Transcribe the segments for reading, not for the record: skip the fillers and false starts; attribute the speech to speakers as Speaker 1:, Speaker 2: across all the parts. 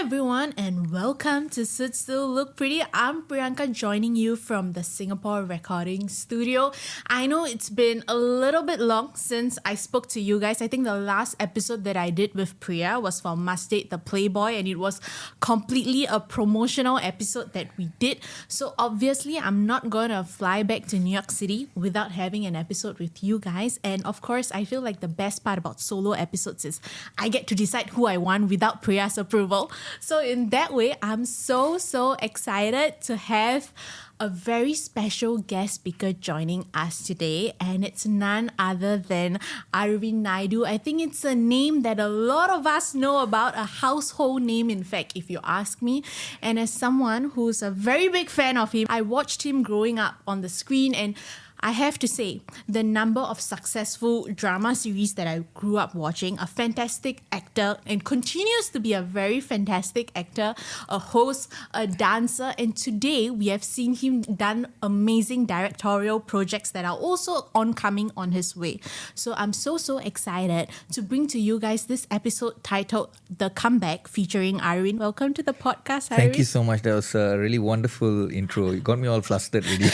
Speaker 1: everyone, and welcome to Sit Still Look Pretty. I'm Priyanka, joining you from the Singapore recording studio. I know it's been a little bit long since I spoke to you guys. I think the last episode that I did with Priya was for Must Date the Playboy, and it was completely a promotional episode that we did. So obviously, I'm not gonna fly back to New York City without having an episode with you guys. And of course, I feel like the best part about solo episodes is I get to decide who I want without Priya's approval. So in that way, I'm so excited to have a very special guest speaker joining us today, and it's none other than Arvind Naidu. I think it's a name that a lot of us know about, a household name, in fact, if you ask me. And as someone who's a very big fan of him, I watched him growing up on the screen, and I have to say, the number of successful drama series that I grew up watching, a fantastic actor and continues to be a very fantastic actor, a host, a dancer, and today we have seen him done amazing directorial projects that are also oncoming on his way. So I'm so excited to bring to you guys this episode titled The Comeback featuring Arvind. Welcome to the podcast, Arvind.
Speaker 2: Thank you so much. That was a really wonderful intro. You got me all flustered really.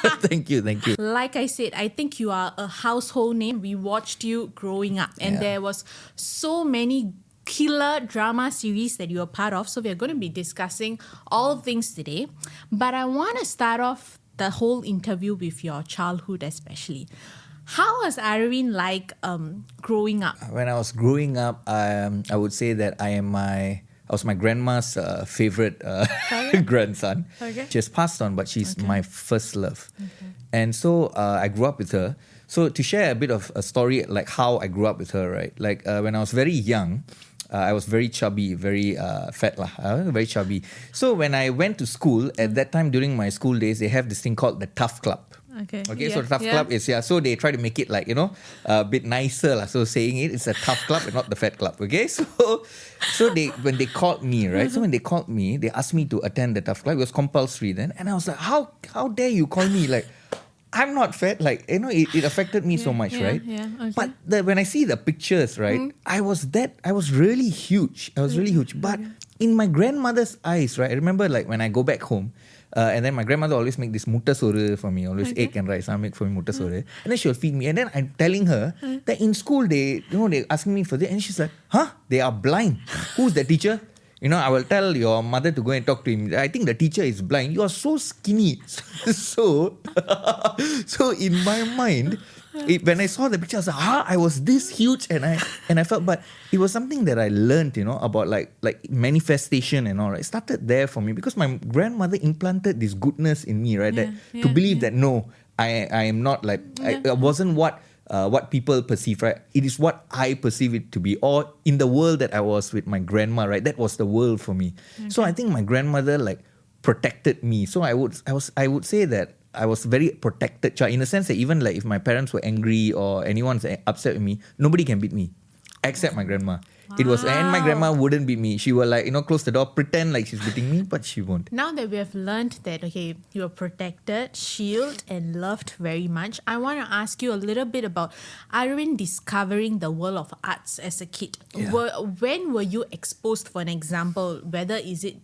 Speaker 2: Thank you.
Speaker 1: Like I said, I think you are a household name. We watched you growing up, and there was so many killer drama series that you were part of. So we're going to be discussing all things today. But I want to start off the whole interview with your childhood especially. How was Arvind like growing up?
Speaker 2: When I was growing up, I would say that I was my grandma's favorite grandson.
Speaker 1: Okay.
Speaker 2: She has passed on, but she's my first love. And so I grew up with her. So to share a bit of a story, like how I grew up with her, right? Like when I was very young, I was very chubby, very fat lah, very chubby. So when I went to school, at that time during my school days, they have this thing called the Tough Club. So the Tough Club is, so they try to make it like, a bit nicer lah. So saying it's a tough club and not the fat club, okay? So when they called me, right? So when they called me, they asked me to attend the Tough Club. It was compulsory then. And I was like, how dare you call me? Like, I'm not fat. Like, it affected me so much, right?
Speaker 1: Yeah, okay.
Speaker 2: But when I see the pictures, right, I was really huge. But in my grandmother's eyes, right, I remember like when I go back home, and then my grandmother always make this mutta soru for me, always egg and rice. I make for me mutta soru. And then she'll feed me. And then I'm telling her that in school, they asking me for this. And she's like, they are blind. Who's the teacher? I will tell your mother to go and talk to him. I think the teacher is blind. You are so skinny. So in my mind, when I saw the picture, I was like, I was this huge, and I felt, but it was something that I learned, about like manifestation and all, right? It started there for me because my grandmother implanted this goodness in me, right? To believe that no, I am not like, I wasn't what people perceive, right? It is what I perceive it to be, or in the world that I was with my grandma, right? That was the world for me. So I think my grandmother like protected me. So I would say that I was very protected child in the sense that even like if my parents were angry or anyone's upset with me, nobody can beat me except my grandma. It was, and my grandma wouldn't beat me. She will like, close the door, pretend like she's beating me, but she won't.
Speaker 1: Now that we have learned that, you are protected, shielded, and loved very much, I want to ask you a little bit about Arvind discovering the world of arts as a kid.
Speaker 2: Yeah.
Speaker 1: When were you exposed, for an example, whether is it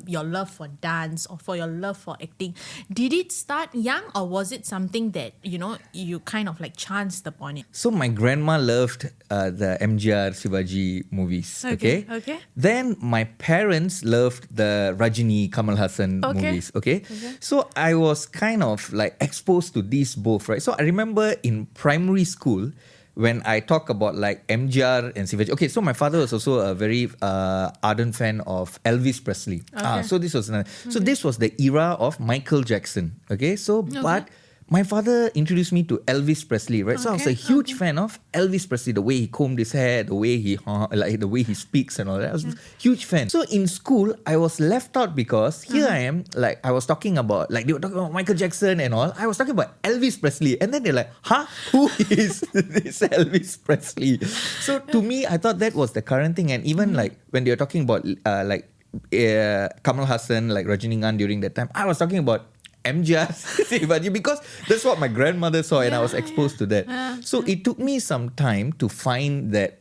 Speaker 1: your love for dance or for your love for acting? Did it start young, or was it something that, you kind of like chanced upon it?
Speaker 2: So my grandma loved the MGR Shivaji movies. Okay. Then my parents loved the Rajini Kamal Hassan movies. Okay. So I was kind of like exposed to these both, right? So I remember in primary school when I talk about like MGR and Shivaji. Okay, so my father was also a very ardent fan of Elvis Presley. So this was this was the era of Michael Jackson. Okay, but my father introduced me to Elvis Presley, right? So I was a huge fan of Elvis Presley, the way he combed his hair, the way he speaks and all that. I was a huge fan. So in school, I was left out because here I am, like I was talking about, like they were talking about Michael Jackson and all. I was talking about Elvis Presley, and then they're like, who is this Elvis Presley? So to me, I thought that was the current thing. And even like when they were talking about Kamal Hassan, like Rajinikanth during that time, I was talking about MGR because that's what my grandmother saw, and I was exposed to that. So it took me some time to find that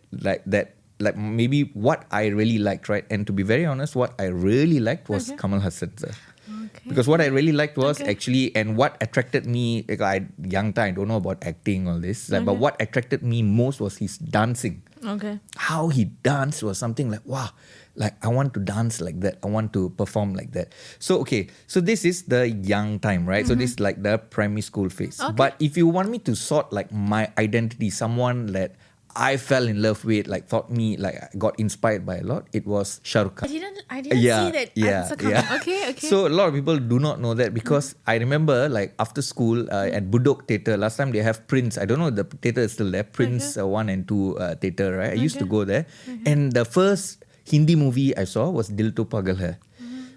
Speaker 2: like maybe what I really liked, right? And to be very honest, what I really liked was Kamal Hassan, sir.
Speaker 1: Okay.
Speaker 2: Because what I really liked was actually, and what attracted me, like young time, I don't know about acting, all this, like, but what attracted me most was his dancing.
Speaker 1: Okay.
Speaker 2: How he danced was something like, wow, like I want to dance like that. I want to perform like that. So, okay, so this is the young time, right? So this is like the primary school phase.
Speaker 1: Okay.
Speaker 2: But if you want me to sort like my identity, someone that I fell in love with, like taught me, like I got inspired by a lot, it was Shah Rukh Khan.
Speaker 1: I didn't see that answer coming. Okay.
Speaker 2: So a lot of people do not know that because I remember like after school at Budok Theatre, last time they have Prince. I don't know if the theatre is still there. Prince 1 and 2 theatre, right? I used to go there. And the first Hindi movie I saw was Dil To Pagal Hai.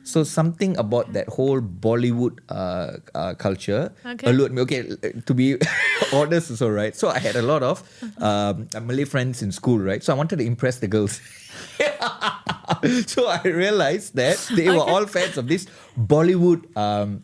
Speaker 2: So something about that whole Bollywood culture allured me. Okay, to be honest also, right? So I had a lot of Malay friends in school, right? So I wanted to impress the girls. So I realized that they were all fans of this Bollywood era.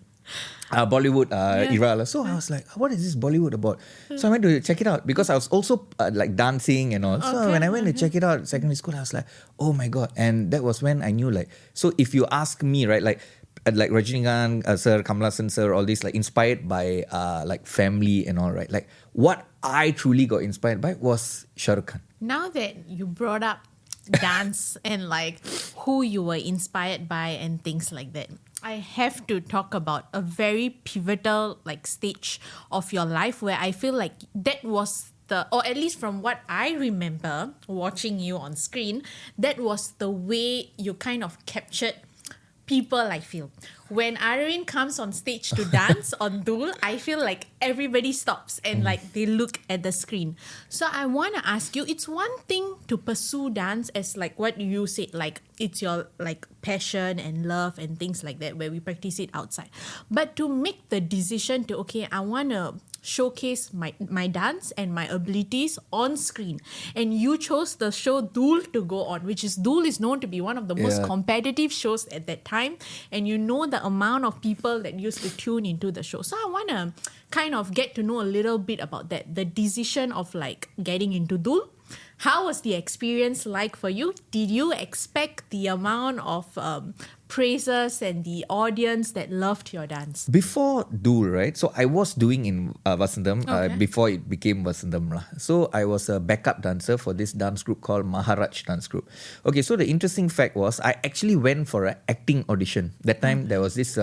Speaker 2: So I was like, what is this Bollywood about? So I went to check it out because I was also like dancing and all. So when I went to check it out secondary school, I was like, oh my God. And that was when I knew, like, so if you ask me, right, like Rajinikanth sir, Kamal Hassan sir, all these, like inspired by like family and all, right? Like what I truly got inspired by was Shah Rukh Khan.
Speaker 1: Now that you brought up dance and like who you were inspired by and things like that, I have to talk about a very pivotal like stage of your life where I feel like that was or at least from what I remember watching you on screen, that was the way you kind of captured people, I feel. When Arvind comes on stage to dance on Dhool, I feel like everybody stops and like they look at the screen. So I want to ask you, it's one thing to pursue dance as like what you said, like it's your like passion and love and things like that where we practice it outside. But to make the decision to, okay, I want to showcase my dance and my abilities on screen. And you chose the show Dhool to go on, which is Dhool is known to be one of the most competitive shows at that time. And you know the amount of people that used to tune into the show. So I want to kind of get to know a little bit about that. The decision of like getting into Dhool. How was the experience like for you? Did you expect the amount of praises and the audience that loved your dance?
Speaker 2: Before Dhool, right? So I was doing in Vasantham before it became Vasantham. So I was a backup dancer for this dance group called Maharaj Dance Group. Okay, so the interesting fact was I actually went for an acting audition. That time there was this,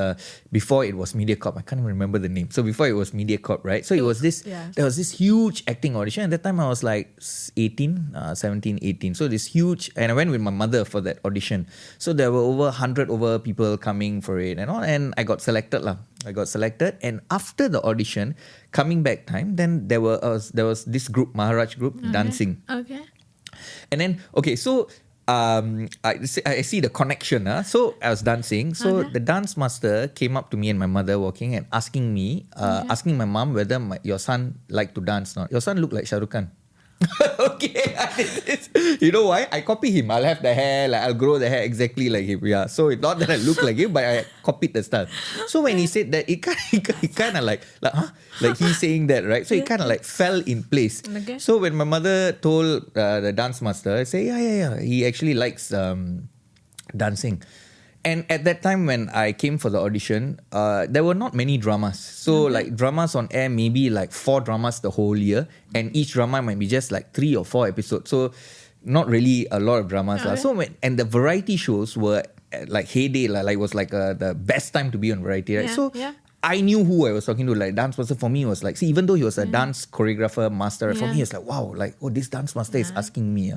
Speaker 2: before it was MediaCorp, I can't even remember the name. So before it was MediaCorp, right? So it was this, there was this huge acting audition. At that time I was like 17, 18. So this huge, and I went with my mother for that audition. So there were over 100 people coming for it and all, and I got selected lah. And after the audition, coming back time, then there was this group, Maharaj group, dancing.
Speaker 1: Okay.
Speaker 2: And then, so I see the connection. So I was dancing. So the dance master came up to me and my mother walking and asking me, asking my mom whether your son liked to dance or not. Your son looked like Shah Rukh Khan. Okay, you know why? I copy him. I'll have the hair, like I'll grow the hair exactly like him. Yeah, so it's not that I look like him, but I copied the style. So when he said that, it kind of like he's saying that, right? So it kind of like fell in place.
Speaker 1: Okay.
Speaker 2: So when my mother told the dance master, I say, yeah, he actually likes dancing. And at that time when I came for the audition, there were not many dramas. So like dramas on air, maybe like 4 dramas the whole year. And each drama might be just like 3 or 4 episodes. So not really a lot of dramas. So and the variety shows were like heyday. Like was like the best time to be on variety. Right? I knew who I was talking to. Like dance master for me was like, see, even though he was a dance choreographer, master, for me it's like, wow, like, oh, this dance master is asking me.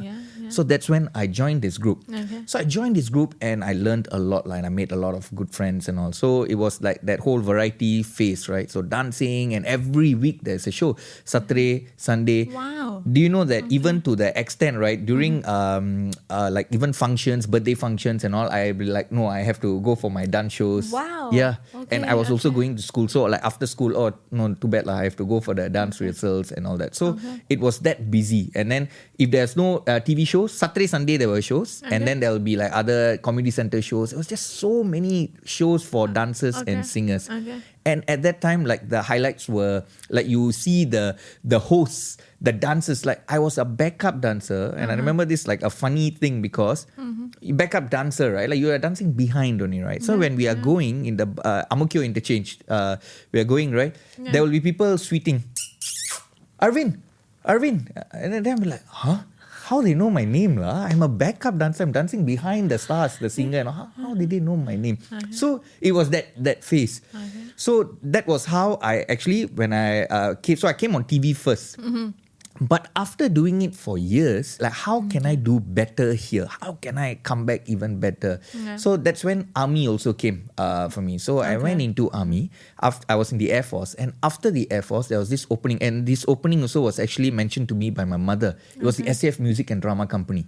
Speaker 2: So that's when I joined this group. So I joined this group and I learned a lot, and I made a lot of good friends and all. So it was like that whole variety phase, right? So dancing, and every week there's a show, Saturday, Sunday.
Speaker 1: Wow.
Speaker 2: Do you know that even to the extent, right, during like even functions, birthday functions and all, I'd be like, no, I have to go for my dance shows.
Speaker 1: Wow.
Speaker 2: Yeah. And I was also going to school. So like after school, oh no, too bad lah, I have to go for the dance rehearsals and all that. So it was that busy. And then if there's no TV shows, Saturday, Sunday there were shows. And then there will be like other comedy center shows. It was just so many shows for dancers and singers. And at that time, like the highlights were like you see the hosts, the dancers. Like I was a backup dancer, and I remember this like a funny thing because backup dancer, right? Like you are dancing behind only, right? So when we are going in the Amukyo interchange, we are going, right? There will be people sweeting, Arvind, and then I'm like, huh? How they know my name? I'm a backup dancer. I'm dancing behind the stars, the singer. And how did they know my name? So it was that phase. So that was how I actually, when I came, so I came on TV first. But after doing it for years, like how can I do better here? How can I come back even better? So that's when army also came for me. So I went into army. After I was in the Air Force, and after the Air Force, there was this opening, and this opening also was actually mentioned to me by my mother. It was the SAF Music and Drama Company.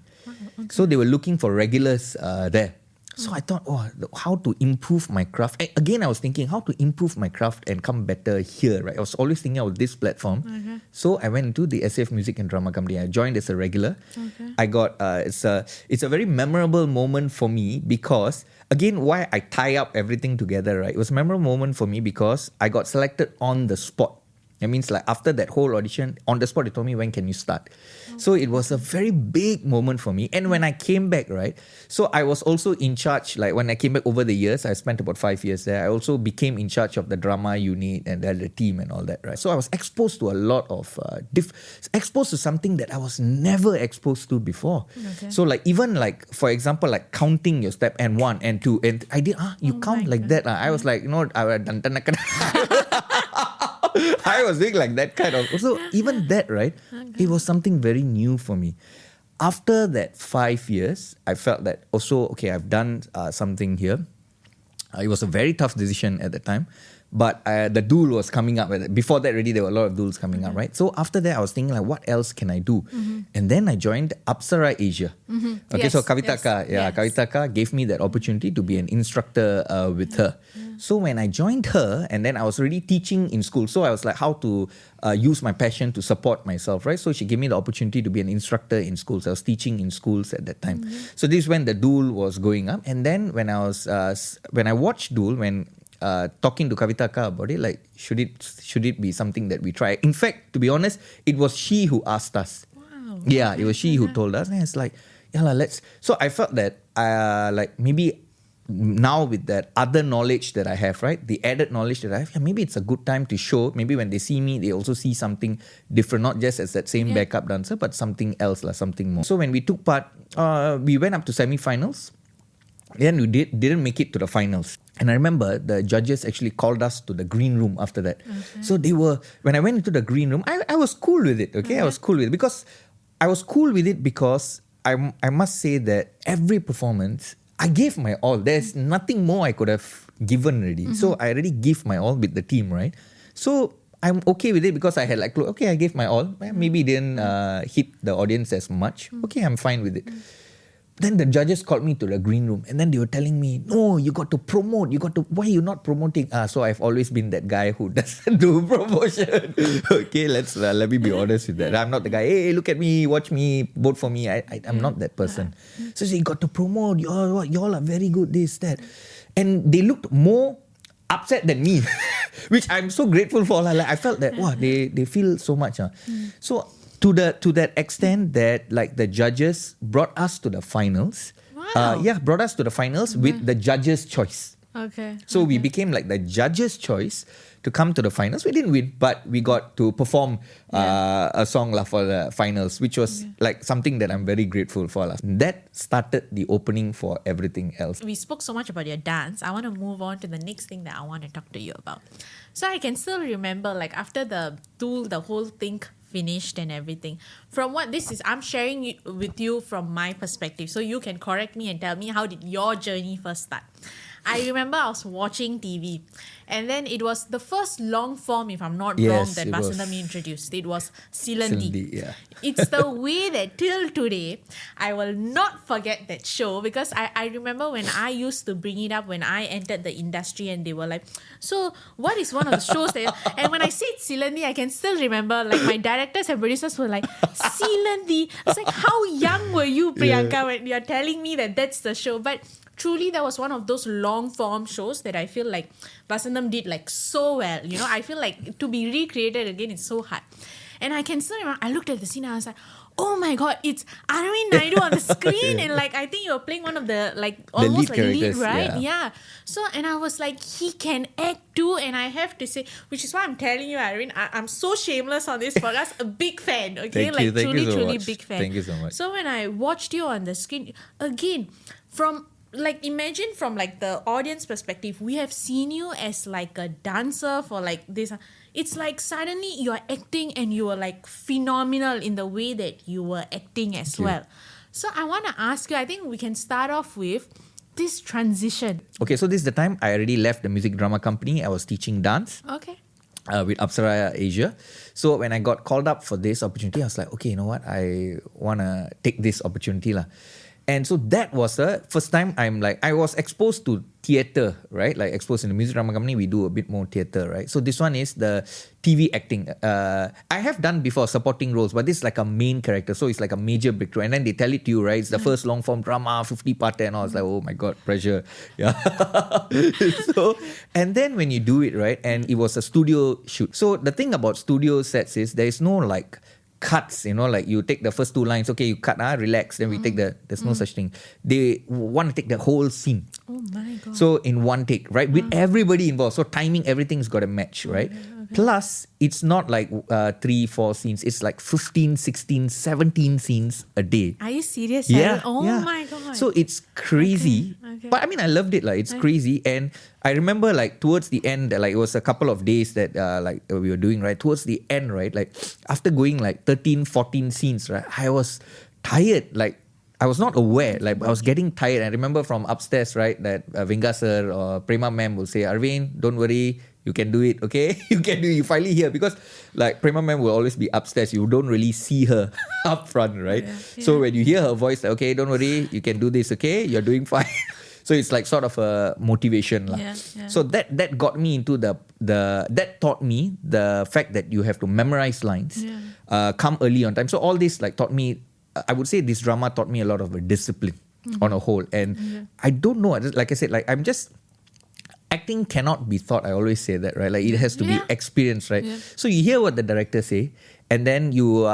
Speaker 2: So they were looking for regulars there. So I thought, how to improve my craft. Again, I was thinking how to improve my craft and come better here, right? I was always thinking of this platform. So I went into the SF Music and Drama Company. I joined as a regular. I got, it's a very memorable moment for me because, again, why I tie up everything together, right? It was a memorable moment for me because I got selected on the spot. That means like after that whole audition, on the spot, they told me, when can you start? So it was a very big moment for me. And when I came back, right, so I was also in charge, like when I came back over the years, I spent about 5 years there. I also became in charge of the drama unit and the team and all that, right? So I was exposed to a lot of, exposed to something that I was never exposed to before. So like even like, for example, like counting your step and 1 and 2. And I did, you count like that. I was like, I was doing like that kind of. So even that, right, it was something very new for me. After that 5 years, I felt that also, okay, I've done something here. It was a very tough decision at the time. But the Dhool was coming up. Before that already, there were a lot of Dhools coming up, right? So after that, I was thinking like, what else can I do? And then I joined Apsara Asia. Okay, so Kavitaka, Kavitaka gave me that opportunity to be an instructor with her. So when I joined her, and then I was already teaching in school. So I was like, how to use my passion to support myself, right? So she gave me the opportunity to be an instructor in schools. I was teaching in schools at that time. So this is when the Dhool was going up. And then when I was, when I watched Dhool, when talking to Kavitaka about it, like, should it be something that we try? In fact, to be honest, it was she who asked us.
Speaker 1: Wow.
Speaker 2: Yeah, it was she who told us. And it's like, let's. So I felt that, like, maybe now with that other knowledge that I have, right? The added knowledge that I have, maybe it's a good time to show. Maybe when they see me, they also see something different, not just as that same backup dancer, but something else, something more. So when we took part, we went up to semi-finals. Then we didn't make it to the finals. And I remember the judges actually called us to the green room after that. So they were, when I went into the green room, I was cool with it, okay? I was cool with it because I must say that every performance, I gave my all. There's nothing more I could have given already. So I already gave my all with the team, right? So I'm okay with it because I had like, okay, I gave my all. Maybe it didn't hit the audience as much. Okay, I'm fine with it. Then the judges called me to the green room and then they were telling me, no, you got to promote. Why are you not promoting? So I've always been that guy who doesn't do promotion. Okay, let me be honest with that. I'm not the guy, hey, look at me, watch me, vote for me. I'm not that person. So you got to promote. Y'all are very good, this, that. And they looked more upset than me, which I'm so grateful for. Like, I felt that, wow, they feel so much. So to that extent that like the judges brought us to the finals.
Speaker 1: Wow.
Speaker 2: Brought us to the finals with the judges' choice.
Speaker 1: Okay.
Speaker 2: So we became like the judges' choice to come to the finals. We didn't win, but we got to perform a song for the finals, which was like something that I'm very grateful for. That started the opening for everything else.
Speaker 1: We spoke so much about your dance. I want to move on to the next thing that I want to talk to you about. So I can still remember, like, after the Dhool, the whole thing finished and everything. From what this is, I'm sharing it with you from my perspective. So you can correct me and tell me, how did your journey first start? I remember I was watching TV and then it was the first long form, if I'm not wrong, that Vasantham introduced. It was Silandi. It's the way that till today, I will not forget that show because I remember when I used to bring it up when I entered the industry and they were like, so what is one of the shows that... And when I said Silandi, I can still remember, like, my directors and producers were like, Silandi. I was like, how young were you, Priyanka, when you're telling me that that's the show? But truly that was one of those long form shows that I feel like Vasantham did like so well. You know, I feel like to be recreated again is so hard. And I can still remember, I looked at the scene and I was like, oh my god, it's Arvind Naidu on the screen. And like, I think you were playing one of the like almost
Speaker 2: lead
Speaker 1: like lead,
Speaker 2: characters,
Speaker 1: right?
Speaker 2: yeah.
Speaker 1: So, and I was like, he can act too. And I have to say, which is why I'm telling you, Arvind, I'm so shameless on this podcast. A big fan, okay?
Speaker 2: Thank you
Speaker 1: truly
Speaker 2: so
Speaker 1: big fan.
Speaker 2: Thank you so much.
Speaker 1: So when I watched you on the screen, again, from like imagine from like the audience perspective, we have seen you as like a dancer for like this. It's like suddenly you're acting and you were like phenomenal in the way that you were acting as well. So I want to ask you, I think we can start off with this transition.
Speaker 2: Okay, so this is the time I already left the music drama company. I was teaching dance.
Speaker 1: Okay.
Speaker 2: With Apsara Asia. So when I got called up for this opportunity, I was like, okay, you know what? I want to take this opportunity lah. And so that was the first time I was exposed to theatre, right? Like exposed in the music drama company, we do a bit more theatre, right? So this one is the TV acting. I have done before supporting roles, but this is like a main character. So it's like a major breakthrough. And then they tell it to you, right? It's the first long form drama, 50-parter and all. It's like, oh my God, pressure. Yeah. So, and then when you do it, right? And it was a studio shoot. So the thing about studio sets is there is no like cuts, you know, like you take the first 2 lines, okay, you cut, relax, then we take there's no such thing. They want to take the whole scene.
Speaker 1: Oh my God.
Speaker 2: So in one take, right? With everybody involved. So timing, everything's got to match, right?
Speaker 1: Okay.
Speaker 2: Plus, it's not like 3-4 scenes. It's like 15, 16, 17 scenes a day.
Speaker 1: Are you serious?
Speaker 2: Yeah.
Speaker 1: Oh
Speaker 2: yeah.
Speaker 1: my God.
Speaker 2: So it's crazy.
Speaker 1: Okay.
Speaker 2: But I mean, I loved it. Like, it's crazy. And I remember like towards the end, like it was a couple of days that we were doing, right? Towards the end, right? Like after going like 13, 14 scenes, right? I was tired. Like I was not aware. Like I was getting tired. I remember from upstairs, right? That Vinga sir or Prema ma'am will say, Arvind, don't worry. You can do it, okay? You can do it. You finally hear. Because like Prema ma'am will always be upstairs. You don't really see her up front, right?
Speaker 1: Yeah.
Speaker 2: So when you hear her voice, like, okay, don't worry. You can do this, okay? You're doing fine. So it's like sort of a motivation lah.
Speaker 1: Yeah.
Speaker 2: So that got me into that taught me the fact that you have to memorize lines, come early on time. So all this like taught me, I would say this drama taught me a lot of discipline on a whole. And I don't know, like I said, like I'm just, acting cannot be taught. I always say that, right? Like it has to be experienced, right? Yeah. So you hear what the director say, and then you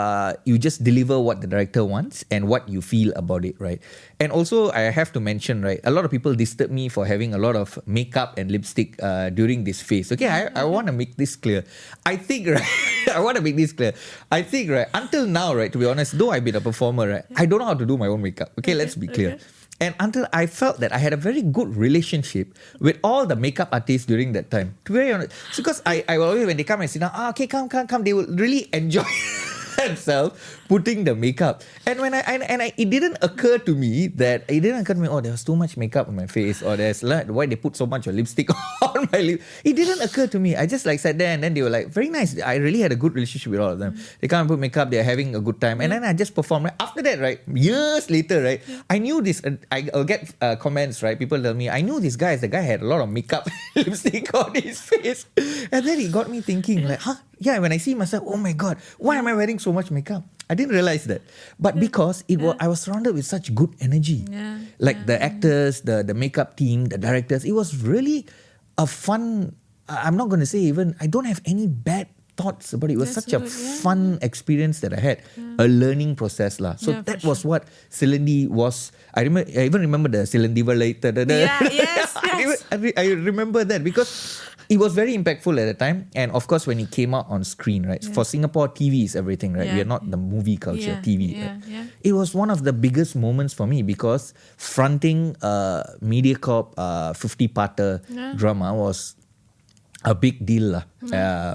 Speaker 2: just deliver what the director wants and what you feel about it, right? And also I have to mention, right? A lot of people disturb me for having a lot of makeup and lipstick during this phase. Okay, I want to make this clear. I think, right? I want to make this clear. I think, right? Until now, right? To be honest, though I've been a performer, right? I don't know how to do my own makeup. Okay, let's be clear. Okay. And until I felt that I had a very good relationship with all the makeup artists during that time. To be very honest. Because I always, when they come and sit down, okay, come, they will really enjoy themselves putting the makeup. And when it didn't occur to me, oh, there was too much makeup on my face, or there's why they put so much of lipstick on my lip. It didn't occur to me. I just like sat there and then they were like, very nice. I really had a good relationship with all of them. They come and put makeup, they're having a good time. And then I just performed. Right? After that, right, years later, right, I knew this, I'll get comments, right, people tell me, I knew this guy, the guy had a lot of makeup, lipstick on his face. And then it got me thinking, like, yeah, when I see myself, oh my God, why am I wearing so much makeup? I didn't realize that. But because I was surrounded with such good energy. Like the actors, the makeup team, the directors, it was really a fun, I'm not going to say even, I don't have any bad thoughts about it. It was such a fun experience that I had. A learning process lah. So that was what Silindi was. I even remember the Silindi later.
Speaker 1: Yes.
Speaker 2: I remember that because it was very impactful at the time. And of course, when it came out on screen, right? For Singapore, TV is everything, right? We are not the movie culture, TV. Right? It was one of the biggest moments for me because fronting MediaCorp 50-parter drama was a big deal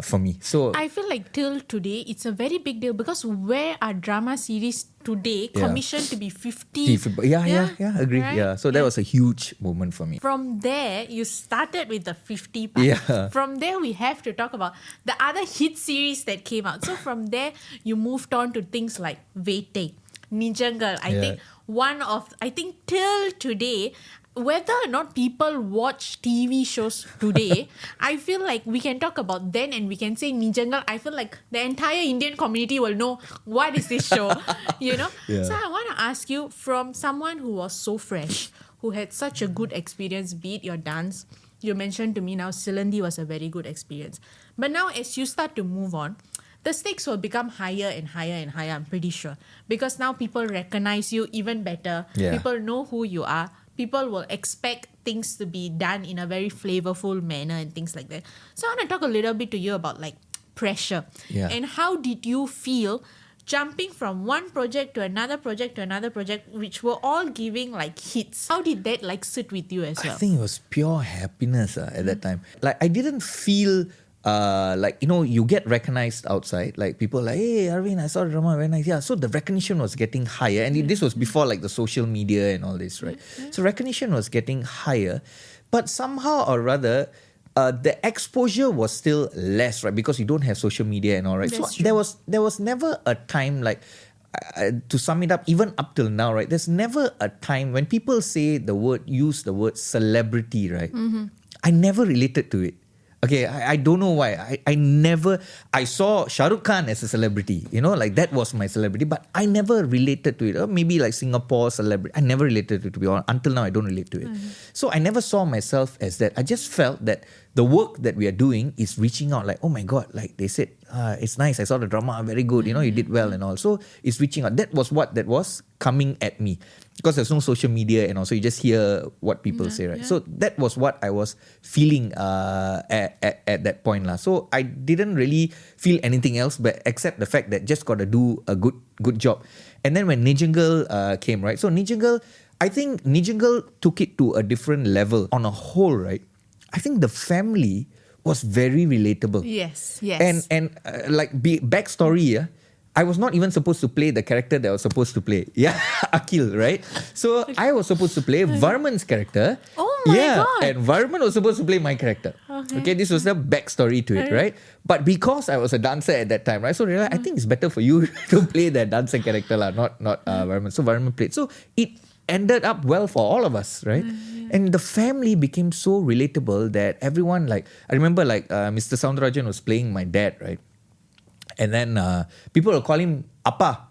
Speaker 2: for me. So
Speaker 1: I feel like till today, it's a very big deal because where are drama series today commissioned to be 50?
Speaker 2: Agree.
Speaker 1: Right?
Speaker 2: Yeah, so that was a huge moment for me.
Speaker 1: From there, you started with the 50 part.
Speaker 2: Yeah.
Speaker 1: From there, we have to talk about the other hit series that came out. So from there, you moved on to things like Vete, Nijangal. I think till today, whether or not people watch TV shows today, I feel like we can talk about then and we can say Nijangal. I feel like the entire Indian community will know what is this show, you know?
Speaker 2: Yeah.
Speaker 1: So I want to ask you, from someone who was so fresh, who had such a good experience, be it your dance. You mentioned to me now Silandi was a very good experience. But now as you start to move on, the stakes will become higher and higher and higher, I'm pretty sure. Because now people recognize you even better.
Speaker 2: Yeah.
Speaker 1: People know who you are. People will expect things to be done in a very flavorful manner and things like that. So I want to talk a little bit to you about like pressure.
Speaker 2: Yeah.
Speaker 1: And how did you feel jumping from one project to another project to another project, which were all giving like hits? How did that like sit with you as well?
Speaker 2: I think it was pure happiness at that time. Like I didn't feel like, you know, you get recognized outside. Like people like, hey, Arvind, I saw the drama, very nice. Yeah, so the recognition was getting higher. And this was before like the social media and all this, right? So recognition was getting higher. But somehow or rather, the exposure was still less, right? Because you don't have social media and all, right?
Speaker 1: That's
Speaker 2: so there was never a time like, to sum it up, even up till now, right? There's never a time when people use the word celebrity, right? I never related to it. Okay, I don't know why. I saw Shah Rukh Khan as a celebrity, you know, like that was my celebrity, but I never related to it. Or maybe like Singapore celebrity. I never related to it, to be honest. Until now, I don't relate to it. So I never saw myself as that. I just felt that the work that we are doing is reaching out like, oh my God, like they said, it's nice. I saw the drama, very good. You know, you did well and all. So it's reaching out. That was coming at me. Because there's no social media and also you just hear what people say, right? So that was what I was feeling at that point. So I didn't really feel anything else but except the fact that just got to do a good job. And then when Nijangal came, right? So Nijangal, I think Nijangal took it to a different level on a whole, right? I think the family was very relatable.
Speaker 1: Yes.
Speaker 2: And backstory, I was not even supposed to play the character that I was supposed to play. Yeah, Akhil, right? So I was supposed to play Varman's character.
Speaker 1: Oh my God.
Speaker 2: And Varman was supposed to play my character. Okay, this was the backstory to it, right? But because I was a dancer at that time, right? So I think it's better for you to play that dancer character, not Varman. So Varman played. So it ended up well for all of us, right? And the family became so relatable that everyone, like, I remember like Mr. Soundarajan was playing my dad, right? And then people will call him Appa.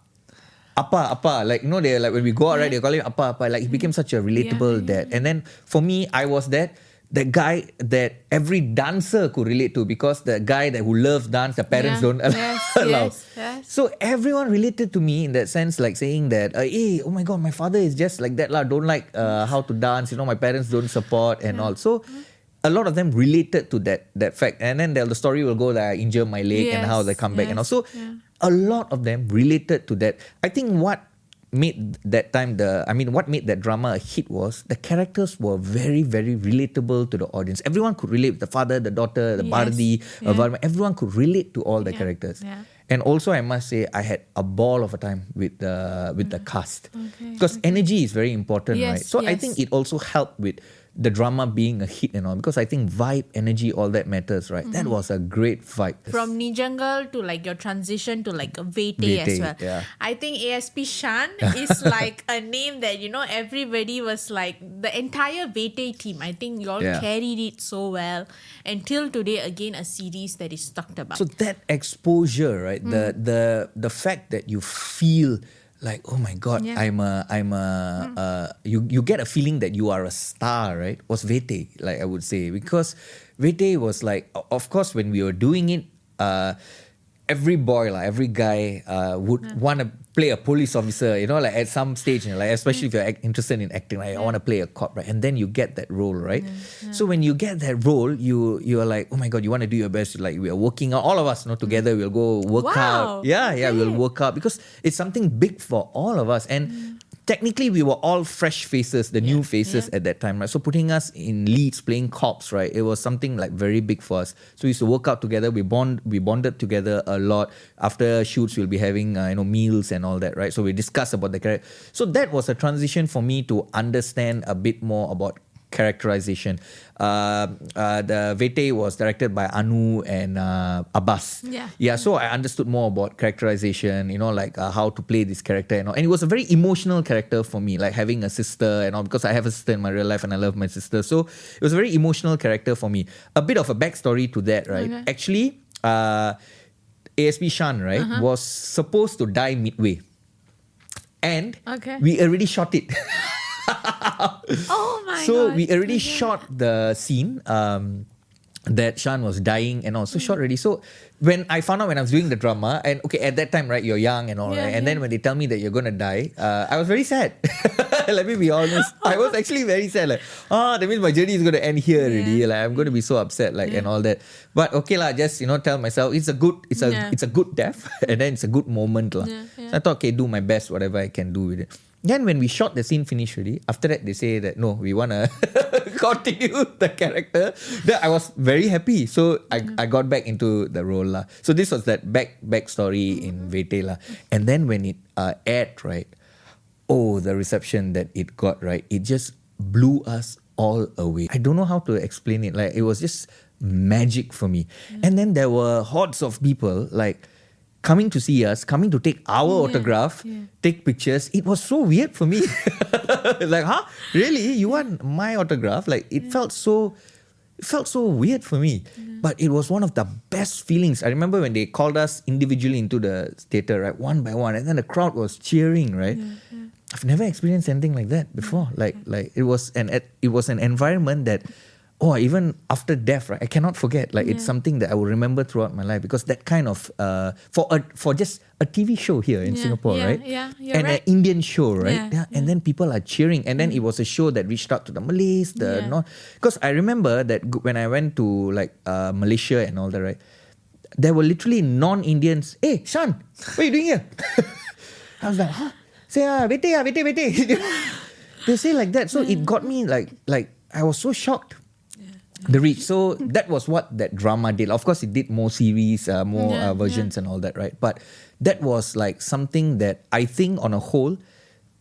Speaker 2: Like, you know, they like when we go out, right, they call him Appa. Like, he became such a relatable dad. And then for me, I was that guy that every dancer could relate to because the guy who loves dance, the parents don't allow.
Speaker 1: Yes.
Speaker 2: So everyone related to me in that sense, like saying that, hey, oh my God, my father is just like that, don't like how to dance, you know, my parents don't support and all. So a lot of them related to that fact. And then the story will go that I injure my leg and how they come back. And also, a lot of them related to that. I think what made that drama a hit was the characters were very, very relatable to the audience. Everyone could relate. The father, the daughter, the Bharati, Varma, everyone could relate to all the characters. And also, I must say, I had a ball of a time with the cast. Because energy is very important, right? So I think it also helped with the drama being a hit and all, because I think vibe, energy, all that matters, right? That was a great vibe.
Speaker 1: From Nijangal to like your transition to like Vete as well.
Speaker 2: Yeah.
Speaker 1: I think ASP Shan is like a name that, you know, everybody was like, the entire Vete team, I think you all carried it so well. Until today, again, a series that is talked about.
Speaker 2: So that exposure, right? The fact that you feel like, oh my God, you get a feeling that you are a star, right? Was Vete, like I would say, because Vete was like, of course, when we were doing it, every boy, like every guy would want to play a police officer, you know, like at some stage, you know, like especially if you're interested in acting, like I want to play a cop, right? And then you get that role, right? So when you get that role, you are like, oh my God, you want to do your best. Like we are working out, all of us, you know, together, we'll go work out. We'll work out because it's something big for all of us. And technically, we were all fresh faces, the new faces at that time, right? So putting us in leads, playing cops, right? It was something like very big for us. So we used to work out together. We bonded together a lot. After shoots, we'll be having meals and all that, right? So we discuss about the character. So that was a transition for me to understand a bit more about characterization. The Vete was directed by Anu and Abbas. So I understood more about characterization, you know, like how to play this character and all. And it was a very emotional character for me, like having a sister and all, because I have a sister in my real life and I love my sister. So it was a very emotional character for me. A bit of a backstory to that, right? Actually, ASP Shan, right, was supposed to die midway. And we already shot it.
Speaker 1: Oh my
Speaker 2: So
Speaker 1: god.
Speaker 2: we already shot the scene that Shan was dying and all. So shot already. So when I found out when I was doing the drama, and okay, at that time, right, you're young and all,
Speaker 1: Yeah,
Speaker 2: right? And
Speaker 1: yeah.
Speaker 2: then when they tell me that you're going to die, I was very sad. Let me be honest. I was actually very sad. Like, that means my journey is going to end here already.
Speaker 1: Yeah.
Speaker 2: Like, I'm going to be so upset, like, and all that. But okay lah, just, tell myself it's a good death. And then it's a good moment lah.
Speaker 1: Yeah, yeah.
Speaker 2: So I thought, okay, do my best, whatever I can do with it. Then when we shot the scene finish already, after that they say that no, we want to continue the character. Then I was very happy. So I got back into the role lah. So this was that backstory in Vete lah. And then when it aired, right, the reception that it got, right, it just blew us all away. I don't know how to explain it. Like, it was just magic for me. And then there were hordes of people like coming to see us, coming to take our autograph, take pictures. It was so weird for me. Like, huh? Really? You want my autograph? Like, it felt so weird for me. But it was one of the best feelings. I remember when they called us individually into the theater, right, one by one, and then the crowd was cheering, right? I've never experienced anything like that before. Like it was an environment that, even after death, right, I cannot forget. Like, it's something that I will remember throughout my life, because that kind of for just a TV show here in Singapore, right?
Speaker 1: Yeah, you're
Speaker 2: and
Speaker 1: right.
Speaker 2: an Indian show, right?
Speaker 1: Yeah,
Speaker 2: And then people are cheering, and then it was a show that reached out to the Malays, because I remember that when I went to like Malaysia and all that, right, there were literally non-Indians. Hey, Shan, what are you doing here? I was like, huh? Say, vete. They say like that. So it got me like I was so shocked. The reach. So that was what that drama did. Of course, it did more series, more versions and all that, right? But that was like something that I think on a whole,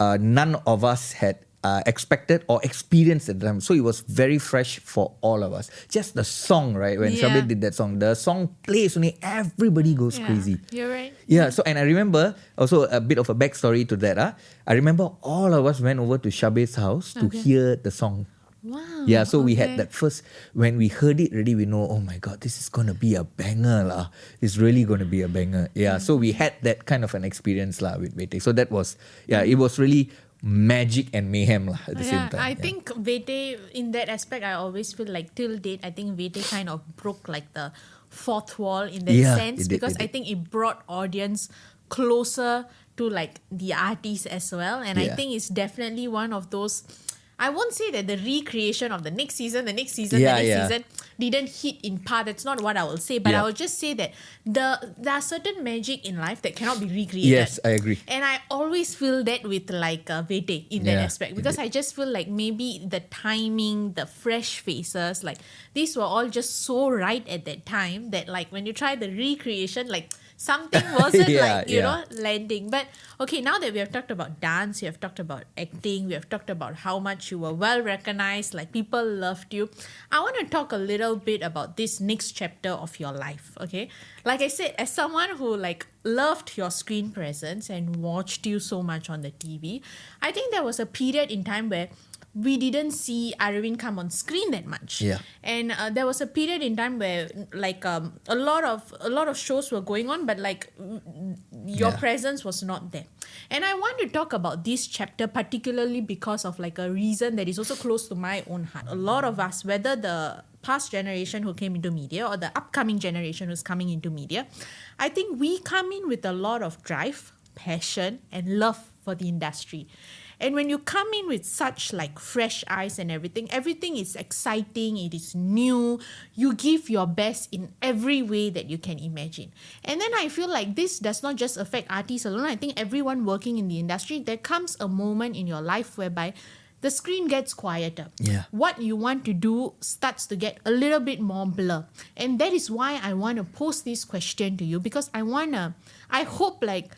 Speaker 2: none of us had expected or experienced at the time. So it was very fresh for all of us. Just the song, right? When Shabir did that song, the song plays only, everybody goes crazy.
Speaker 1: You're right.
Speaker 2: Yeah, so and I remember also a bit of a backstory to that. I remember all of us went over to Shabir's house to hear the song.
Speaker 1: Wow.
Speaker 2: Yeah, so we had that first, when we heard it already, we know, oh my God, this is going to be a banger lah. It's really going to be a banger. Yeah, so we had that kind of an experience lah with Vete. So that was, it was really magic and mayhem lah at the same time.
Speaker 1: I think Vete, in that aspect, I always feel like till date, I think Vete kind of broke like the fourth wall in that sense, because I think it brought audience closer to like the artists as well. And I think it's definitely one of those, I won't say that the recreation of the next season season didn't hit in part. That's not what I will say. But I will just say that there are certain magic in life that cannot be recreated.
Speaker 2: Yes, I agree.
Speaker 1: And I always feel that with like Vete in that aspect. Because I just feel like maybe the timing, the fresh faces, like these were all just so right at that time that like when you try the recreation, like something wasn't landing. But okay, now that we have talked about dance, we have talked about acting, we have talked about how much you were well recognized, like people loved you. I want to talk a little bit about this next chapter of your life, okay? Like I said, as someone who like loved your screen presence and watched you so much on the TV, I think there was a period in time where we didn't see Arvind come on screen that much.
Speaker 2: Yeah.
Speaker 1: And there was a period in time where like a lot of shows were going on, but like your presence was not there. And I want to talk about this chapter particularly because of like a reason that is also close to my own heart. A lot of us, whether the past generation who came into media or the upcoming generation who's coming into media, I think we come in with a lot of drive, passion, and love for the industry. And when you come in with such like fresh eyes and everything is exciting, it is new, you give your best in every way that you can imagine. And then I feel like this does not just affect artists alone. I think everyone working in the industry, there comes a moment in your life whereby the screen gets quieter.
Speaker 2: Yeah.
Speaker 1: What you want to do starts to get a little bit more blur. And that is why I want to pose this question to you, because I hope like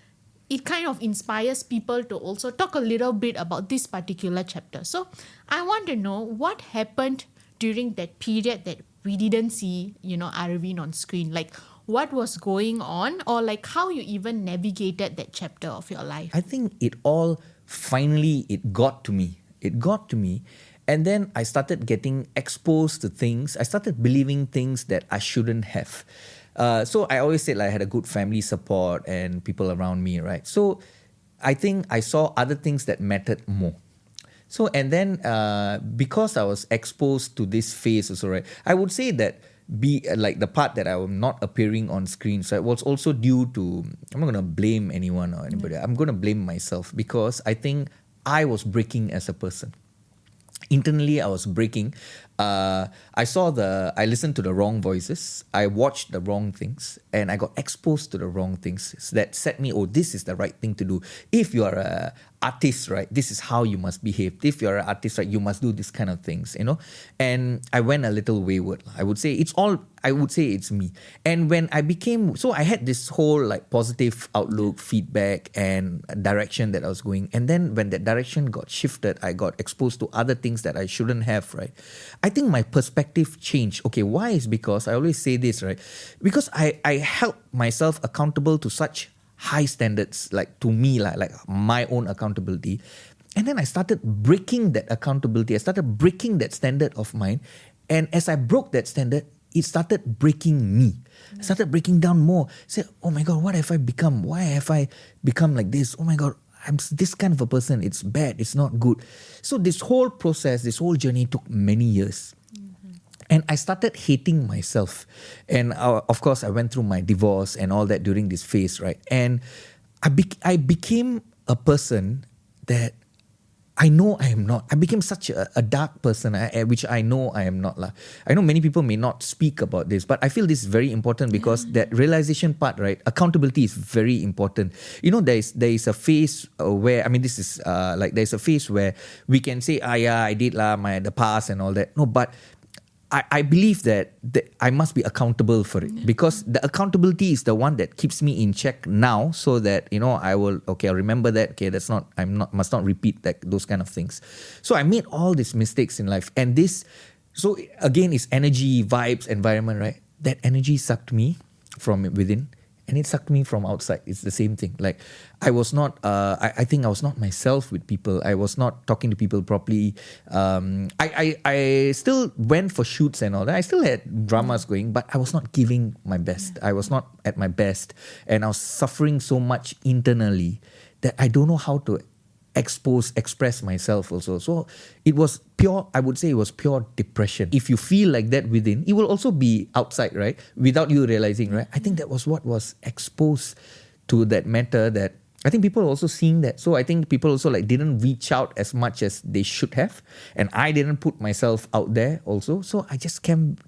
Speaker 1: it kind of inspires people to also talk a little bit about this particular chapter. So I want to know what happened during that period that we didn't see, Arvind on screen. Like what was going on, or like how you even navigated that chapter of your life.
Speaker 2: I think it got to me. It got to me. And then I started getting exposed to things. I started believing things that I shouldn't have. So I always said like I had a good family support and people around me, right? So I think I saw other things that mattered more. So, and then because I was exposed to this phase also, right, I would say that like the part that I am not appearing on screens, right, was also due to, I'm not going to blame anyone or anybody. I'm going to blame myself because I think I was breaking as a person. Internally, I was breaking. I listened to the wrong voices. I watched the wrong things, and I got exposed to the wrong things that set me, oh, this is the right thing to do. If you are a artist, right, this is how you must behave. If you're an artist, right, you must do this kind of things, And I went a little wayward. I would say it's me. And when I had this whole like positive outlook, feedback, and direction that I was going. And then when that direction got shifted, I got exposed to other things that I shouldn't have, right? I think my perspective changed. Okay, why is because I always say this, right? Because I held myself accountable to such high standards, like to me, like my own accountability. And then I started breaking that accountability. I started breaking that standard of mine. And as I broke that standard, it started breaking me. I started breaking down more. Say, oh my God, what have I become? Why have I become like this? Oh my God, I'm this kind of a person. It's bad. It's not good. So this whole process, this whole journey took many years. And I started hating myself. And of course, I went through my divorce and all that during this phase, right? And I became a person that I know I am not. I became such a dark person, which I know I am not. I know many people may not speak about this, but I feel this is very important because that realization part, right? Accountability is very important. There is a phase where, this is there's a phase where we can say, I did the past and all that. No, but I believe that I must be accountable for it because the accountability is the one that keeps me in check now so that, I'll remember that, must not repeat those kind of things. So I made all these mistakes in life and so again, is energy, vibes, environment, right? That energy sucked me from within and it sucked me from outside. It's the same thing. Like I was not, I think I was not myself with people. I was not talking to people properly. I still went for shoots and all that. I still had dramas going, but I was not giving my best. I was not at my best. And I was suffering so much internally that I don't know how to express myself also. So it was pure, I would say it was pure depression. If you feel like that within, it will also be outside, right? Without you realizing, right? I think that was what was exposed to that matter that I think people are also seeing that. So I think people also didn't reach out as much as they should have. And I didn't put myself out there also. So I just kept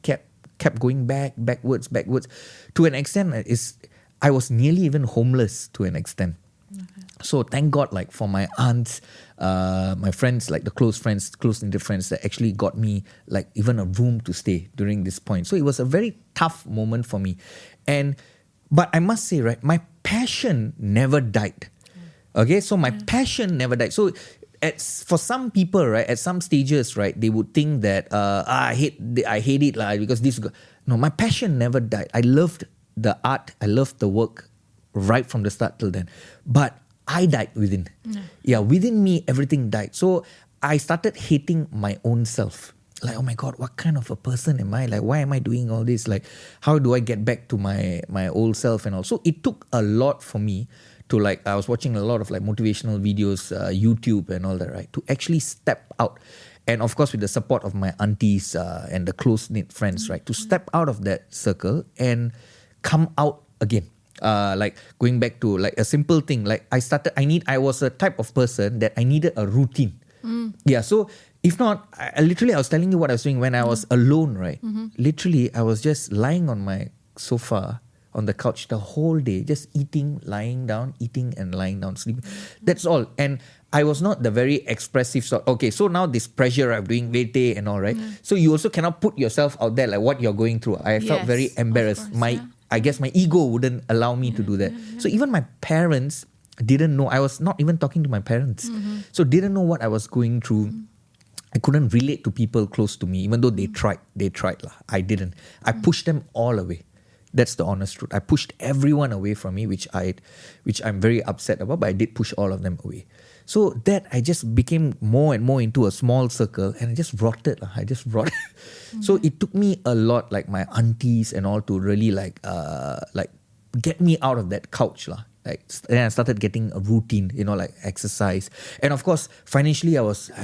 Speaker 2: going backwards to an extent I was nearly even homeless to an extent. Okay. So thank God for my aunts, my friends, the close knitted friends that actually got me even a room to stay during this point. So it was a very tough moment for me. But I must say, right, my passion never died. Okay, so my passion never died. So for some people, right, at some stages, right, they would think that I hate it because this. No, my passion never died. I loved the art. I loved the work right from the start till then. But I died within. Yeah, within me, everything died. So I started hating my own self. Oh my God, what kind of a person am I? Why am I doing all this? How do I get back to my old self and all? So it took a lot for me to I was watching a lot of motivational videos, YouTube and all that, right? To actually step out. And of course, with the support of my aunties and the close-knit friends, right? To step out of that circle and come out again. Going back to a simple thing. I was a type of person that I needed a routine. Yeah, so if not, I was telling you what I was doing when I was alone, right? Literally, I was just lying on my sofa, on the couch the whole day, just eating, lying down, eating and lying down, sleeping. That's all. And I was not the very expressive sort. Okay, so now this pressure of doing PRI-TEA and all, right? So you also cannot put yourself out there what you're going through. I felt very embarrassed. I guess my ego wouldn't allow me to do that. So even my parents didn't know. I was not even talking to my parents. So didn't know what I was going through. I couldn't relate to people close to me, even though they tried. I didn't. I pushed them all away. That's the honest truth. I pushed everyone away from me, which I'm very upset about, but I did push all of them away. So that I just became more and more into a small circle and I just rotted. So it took me a lot, my aunties and all, to really get me out of that couch. Then I started getting a routine, like exercise. And of course, financially, I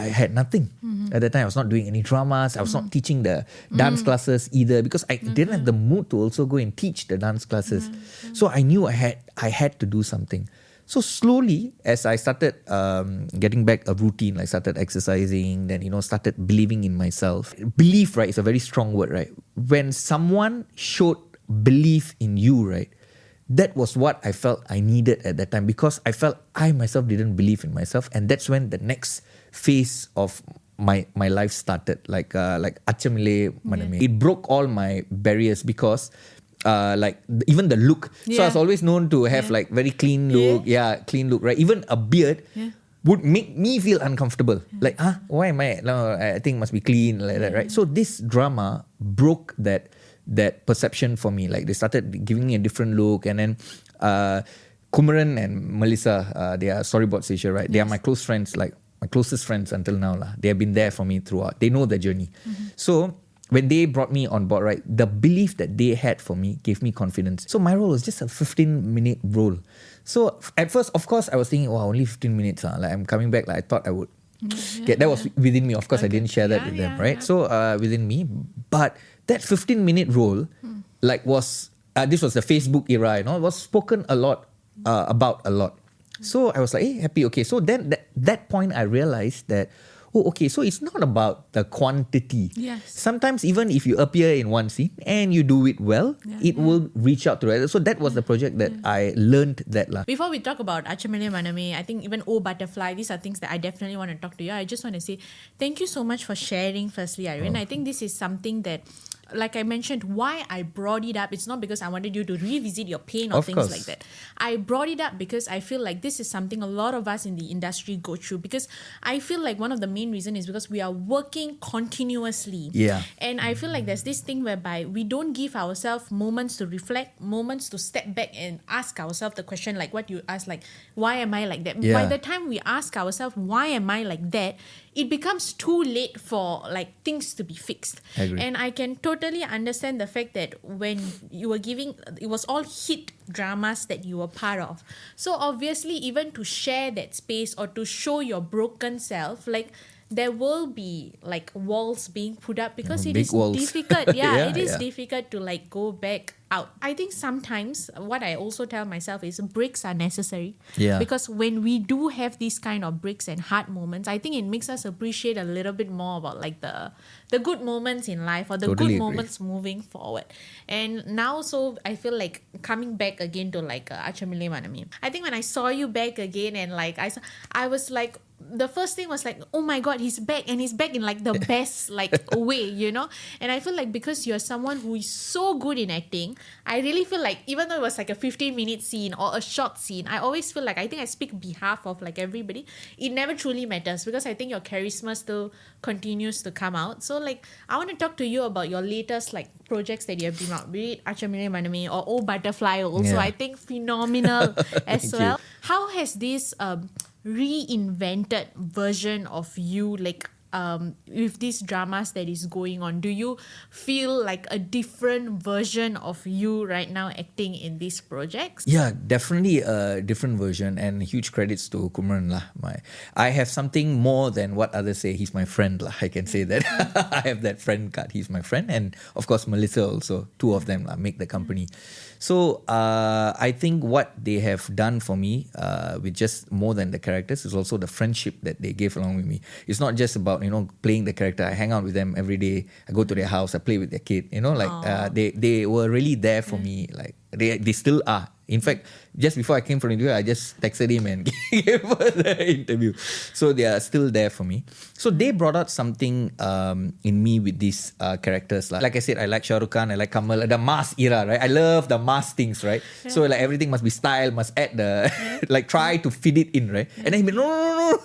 Speaker 2: had nothing at that time. I was not doing any dramas. I was not teaching the dance classes either, because I didn't have the mood to also go and teach the dance classes. So I knew I had to do something. So slowly, as I started getting back a routine, I started exercising, then, started believing in myself. Belief, right, is a very strong word, right? When someone showed belief in you, right, that was what I felt I needed at that time, because I felt I myself didn't believe in myself. And that's when the next phase of my life started, like Achamile Maname. It broke all my barriers, because even the look. So I was always known to have like very clean look. Clean look, right? Even a beard would make me feel uncomfortable. Like, why am I? No, I think it must be clean, like that, right? So this drama broke that perception for me. Like, they started giving me a different look. And then Kumaran and Melissa, they are Storyboard Asia, right? They are my close friends, like my closest friends until now. They have been there for me throughout. They know the journey. So when they brought me on board, right, the belief that they had for me gave me confidence. So my role was just a 15-minute role. So at first, of course, I was thinking, wow, only 15 minutes. Like, I'm coming back, like I thought I would get. That was within me. Of course, I didn't share that with them, right? So within me. But that 15-minute role, was, this was the Facebook era, it was spoken a lot, about a lot. So I was like, hey, happy, okay. So then that point I realized that, okay, so it's not about the quantity.
Speaker 1: Yes.
Speaker 2: Sometimes even if you appear in one scene and you do it well, it will reach out to others. So that was the project that I learned that.
Speaker 1: Before we talk about Achamile Maname, I think even Oh Butterfly, these are things that I definitely want to talk to you. I just want to say thank you so much for sharing, firstly, Arvind. I think this is something that, like I mentioned, why I brought it up, it's not because I wanted you to revisit your pain or things like that. I brought it up because I feel like this is something a lot of us in the industry go through, because I feel like one of the main reasons is because we are working continuously. And I feel like there's this thing whereby we don't give ourselves moments to reflect, moments to step back and ask ourselves the question, like what you asked, like, why am I like that? By the time we ask ourselves, why am I like that, it becomes too late for like things to be fixed. And I can totally understand the fact that when you were giving, it was all hit dramas that you were part of. So obviously, even to share that space or to show your broken self, like, there will be like walls being put up, because it is difficult. It is difficult to like go back out. I think sometimes what I also tell myself is breaks are necessary. Because when we do have these kind of breaks and hard moments, I think it makes us appreciate a little bit more about like the good moments in life, or the good moments moving forward. And now, so I feel like coming back again to like Achamile Manami. I think when I saw you back again, and like I was like, the first thing was like, oh my God, he's back, and he's back in like the best like way, And I feel like because you're someone who is so good in acting, I really feel like even though it was like a 15-minute scene or a short scene, I always feel like, I think I speak behalf of like everybody, it never truly matters, because I think your charisma still continues to come out. So like, I want to talk to you about your latest like projects that you have been out, be it Achamile Maname or Oh Butterfly also. I think phenomenal as well. How has this reinvented version of you, like with these dramas that is going on, do you feel like a different version of you right now acting in these projects?
Speaker 2: Yeah, definitely a different version, and huge credits to Kumaran lah. I have something more than what others say. He's my friend lah. I can say that. I have that friend card. He's my friend, and of course Melissa also. Two of them lah make the company. So I think what they have done for me with just more than the characters is also the friendship that they gave along with me. It's not just about playing the character. I hang out with them every day. I go to their house. I play with their kid. They were really there for me. Like they still are. In fact, just before I came from India, I just texted him and gave her the interview. So they are still there for me. So they brought out something in me with these characters. Like I said, I like Shah Rukh Khan, I like Kamal, the mask era, right? I love the mask things, right? So like everything must be style, must add the, like try to fit it in, right? And then he'd be, no.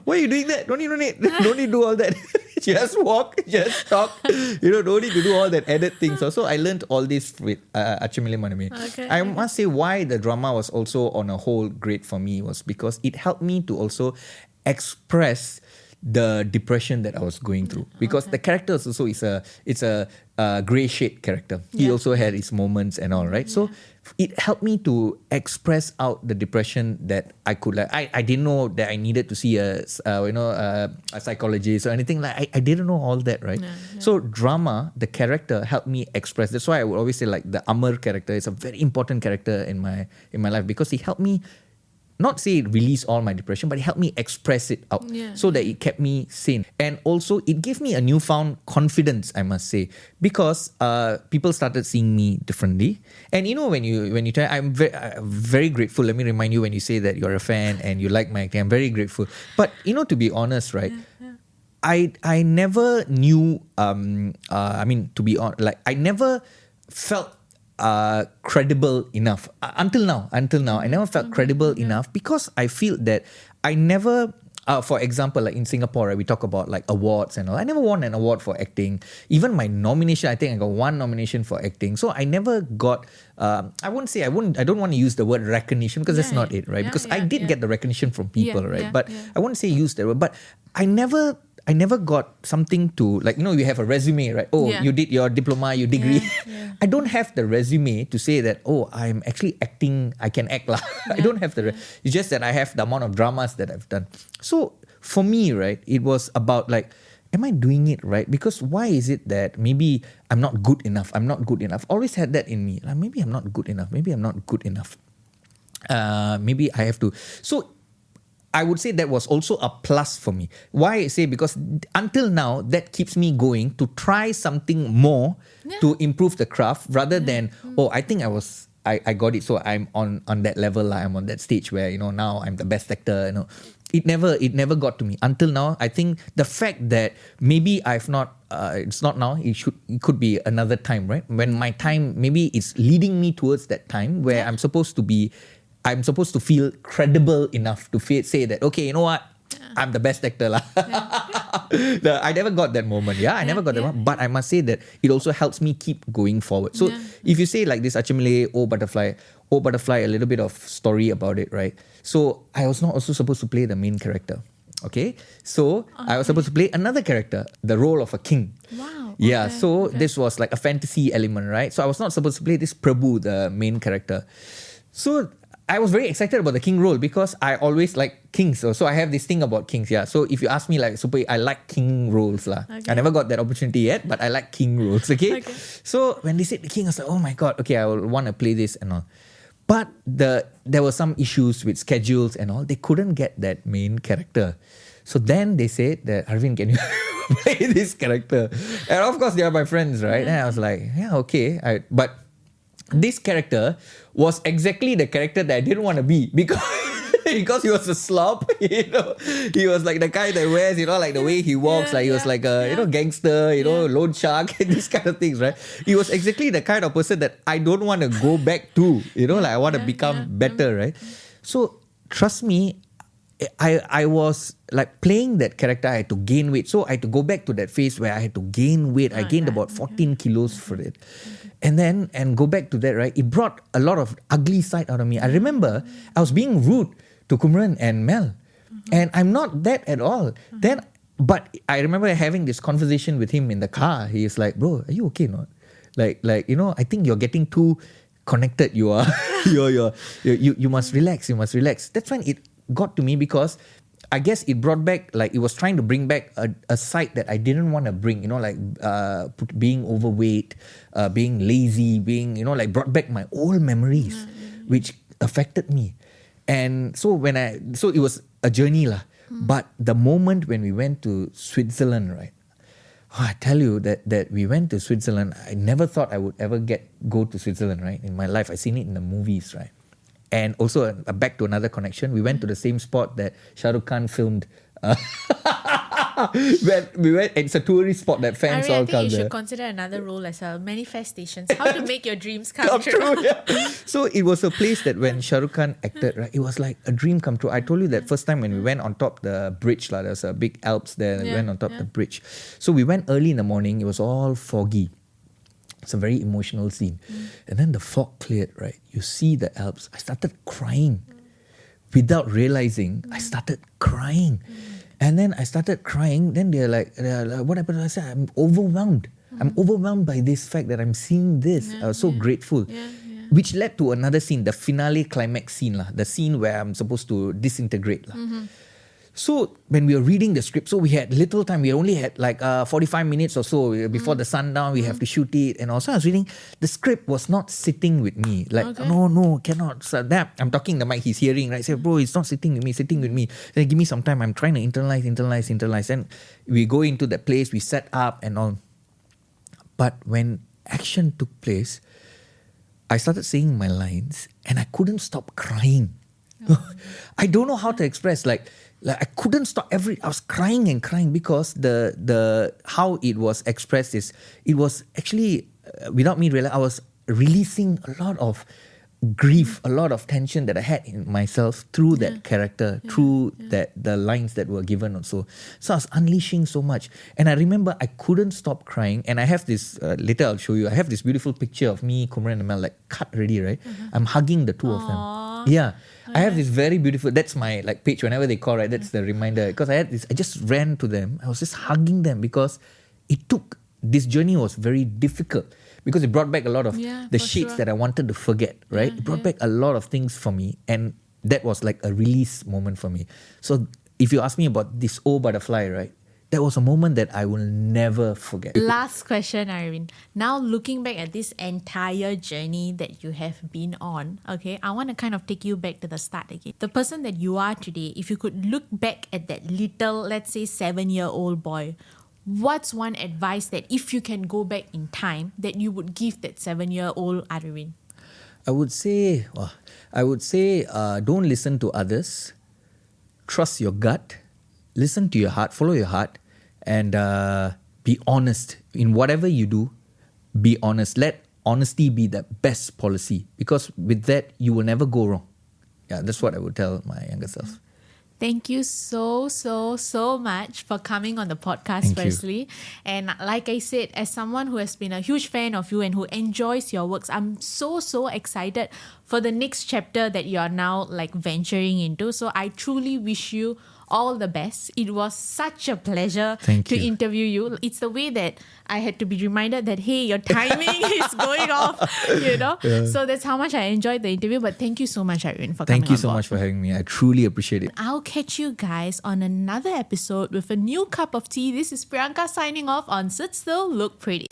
Speaker 2: Why are you doing that? Don't need to do all that. Just walk, just talk. Don't need to do all that added things. So I learned all this with Achamile Maname. I must say why the drama was also on a whole great for me was because it helped me to also express the depression that I was going through, because the character also is a grey shade character. He also had his moments and all, right? So it helped me to express out the depression that I could, like, I didn't know that I needed to see a psychologist or anything. Like I didn't know all that, right? So drama, the character helped me express. That's why I would always say, like, the Amar character is a very important character in my life, because he helped me, not say it release all my depression, but it helped me express it out so that it kept me sane. And also it gave me a newfound confidence, I must say, because people started seeing me differently. And you know, when you try, I'm very grateful. Let me remind you, when you say that you're a fan and you like my acting, I'm very grateful. But you know, to be honest, right, I never knew, I mean, to be honest, like, I never felt credible enough until now. I never felt credible enough, because I feel that I never, for example, like in Singapore, right, we talk about like awards and all. I never won an award for acting. Even my nomination, I think I got one nomination for acting. So I never got, I don't want to use the word recognition, because that's not it, right? Because I did get the recognition from people, right? But I wouldn't say use that word. But I never got something to, like, you know, you have a resume, right? Oh, you did your diploma, your degree. I don't have the resume to say that, oh, I'm actually acting, I can act lah. I don't have it's just that I have the amount of dramas that I've done. So for me, right, it was about, like, am I doing it right? Because why is it that maybe I'm not good enough? Always had that in me. Like, maybe I'm not good enough. Maybe I have to. So I would say that was also a plus for me. Why I say? Because until now, that keeps me going to try something more to improve the craft, rather than, oh, I think I got it, so I'm on that level. I'm on that stage where, you know, now I'm the best actor. You know, it never got to me until now. I think the fact that maybe I've not, it's not now. It could be another time, right? When my time, maybe it's leading me towards that time where I'm supposed to feel credible enough to say that, okay, you know what? I'm the best actor lah. I never got that moment. I never got that moment. But I must say that it also helps me keep going forward. So if you say like this, Achimile, Oh Butterfly, a little bit of story about it, right? So I was not also supposed to play the main character. Okay? So I was supposed to play another character, the role of a king.
Speaker 1: Wow.
Speaker 2: This was like a fantasy element, right? So I was not supposed to play this Prabhu, the main character. So I was very excited about the king role, because I always like kings. So I have this thing about kings. So if you ask me, like, super, I like king roles lah. I never got that opportunity yet, but I like king roles. Okay. So when they said the king, I was like, oh my god, okay, I will want to play this and all. But there were some issues with schedules and all. They couldn't get that main character. So then they said that, Arvind, can you play this character? And of course, they are my friends, right? And I was like, yeah, okay. But this character was exactly the character that I didn't want to be, because he was a slob, you know. He was like the guy that wears, you know, like the way he walks, like he was like a, you know, gangster, you know, loan shark, these kind of things, right? He was exactly the kind of person that I don't want to go back to, you know, like I want to become better, right? So trust me, I was like playing that character. I had to gain weight. So I had to go back to that phase where I had to gain weight. I gained about 14 kilos for it. And go back to that, right? It brought a lot of ugly side out of me. I remember I was being rude to Kumran and Mel. And I'm not that at all. But I remember having this conversation with him in the car. He's like, bro, are you okay or not? Like, you know, I think you're getting too connected. You are, you must relax. That's when it got to me, because I guess it brought back, like, it was trying to bring back a side that I didn't want to bring, you know, like being overweight, being lazy, being, you know, like brought back my old memories, which affected me. And so so it was a journey lah. But the moment when we went to Switzerland, right? I tell you that we went to Switzerland. I never thought I would ever go to Switzerland, right? In my life, I seen it in the movies, right? And also, back to another connection, we went to the same spot that Shah Rukh Khan filmed. We went, it's a tourist spot that fans all come there.
Speaker 1: I think you should consider another role as well. Manifestations. How to make your dreams come true.
Speaker 2: So it was a place that when Shah Rukh Khan acted, right, it was like a dream come true. I told you that first time when we went on top the bridge, there was a big Alps there, we went on top the bridge. So we went early in the morning, it was all foggy. It's a very emotional scene. And then the fog cleared, right? You see the Alps. I started crying. Without realizing, I started crying. And then I started crying. Then they're like, what happened? I said, I'm overwhelmed. I'm overwhelmed by this fact that I'm seeing this. I was so grateful. Which led to another scene, the finale climax scene, the scene where I'm supposed to disintegrate. So when we were reading the script, so we had little time. We only had like 45 minutes or so before the sundown. We have to shoot it. And also I was reading, the script was not sitting with me. Like, no, cannot. So that, I'm talking the mic, he's hearing, right? I said, bro, it's not sitting with me. Then give me some time. I'm trying to internalize. And we go into the place, we set up and all. But when action took place, I started saying my lines and I couldn't stop crying. I don't know how to express, like I couldn't stop. I was crying and crying because the how it was expressed is, it was actually without me realizing, I was releasing a lot of grief, a lot of tension that I had in myself through that character, through the lines that were given also. So I was unleashing so much. And I remember I couldn't stop crying. And I have this, later I'll show you, I have this beautiful picture of me, Kumran and Mel, like cut already, right? I'm hugging the two of them. Yeah. I have this very beautiful, that's my like page, whenever they call, right? That's the reminder. Because I just ran to them. I was just hugging them because this journey was very difficult. Because it brought back a lot of the shades that I wanted to forget, right? It brought back a lot of things for me. And that was like a release moment for me. So if you ask me about this old butterfly, right? That was a moment that I will never forget.
Speaker 1: Last question, Arvind. Now looking back at this entire journey that you have been on, okay, I want to kind of take you back to the start again. The person that you are today, if you could look back at that little, let's say 7-year-old boy, what's one advice that if you can go back in time that you would give that 7-year-old Arvind?
Speaker 2: I would say, don't listen to others. Trust your gut. Listen to your heart. Follow your heart. And be honest. In whatever you do, be honest. Let honesty be the best policy. Because with that, you will never go wrong. Yeah, that's what I would tell my younger self.
Speaker 1: Thank you so much for coming on the podcast.
Speaker 2: Thank
Speaker 1: firstly.
Speaker 2: you.
Speaker 1: And like I said, as someone who has been a huge fan of you and who enjoys your works, I'm so excited for the next chapter that you are now like venturing into. So I truly wish you all the best. It was such a pleasure to interview you. It's the way that I had to be reminded that, hey, your timing is going off, you know. Yeah. So that's how much I enjoyed the interview. But thank you so much, Arvind, for coming on
Speaker 2: Thank you so
Speaker 1: board.
Speaker 2: much for having me. I truly appreciate it.
Speaker 1: I'll catch you guys on another episode with a new cup of tea. This is Priyanka signing off on Sit Still, Look Pretty.